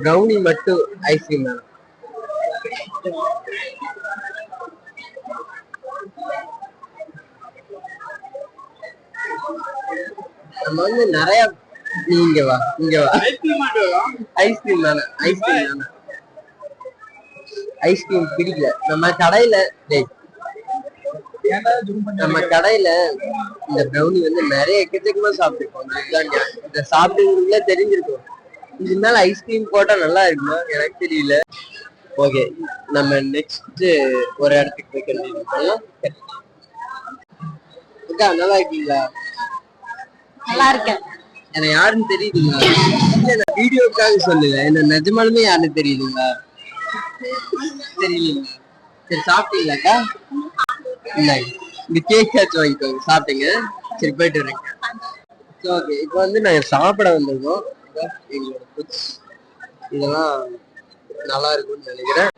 Brownie மட்டும் ice cream வேணும். நம்ம வந்து நிறைய இங்க வா ஐஸ்கிரீம் தானே ஐஸ்கிரீம் பிடிக்கல. நம்ம கடையில இந்த ப்ரௌனி வந்து நிறைய எக்கச்சக்கமா சாப்பிட்டுருக்கோம். இந்த சாப்பிடுறதுல தெரிஞ்சிருக்கும். இது மேல ஐஸ்கிரீம் போட்டா நல்லா இருக்குமா எனக்கு தெரியல. ஓகே, நம்ம நெக்ஸ்ட் ஒரு இடத்துக்கு போய் கண்டினியூ பண்ணலாம். அக்கா நல்லா இருக்கீங்களா? நல்லா இருக்கேன். என்ன யாருன்னு தெரியுதுங்களா? நான் வீடியோக்காக சொல்லல, என்ன நிஜமாலுமே யாருன்னு தெரியுதுங்களா? தெரியல. சரி சாப்பிட்டீங்களாக்கா? இல்லை, இந்த கேக் ஆச்சு வாங்கிக்கோங்க. சாப்பிட்டீங்க? சரி போயிட்டு வரேங்க. ஓகே, இப்போ வந்து நாங்கள் சாப்பிட வந்திருக்கோம். எங்களோட ஃபுட்ஸ் இதெல்லாம் நல்லா இருக்கும்னு நினைக்கிறேன்.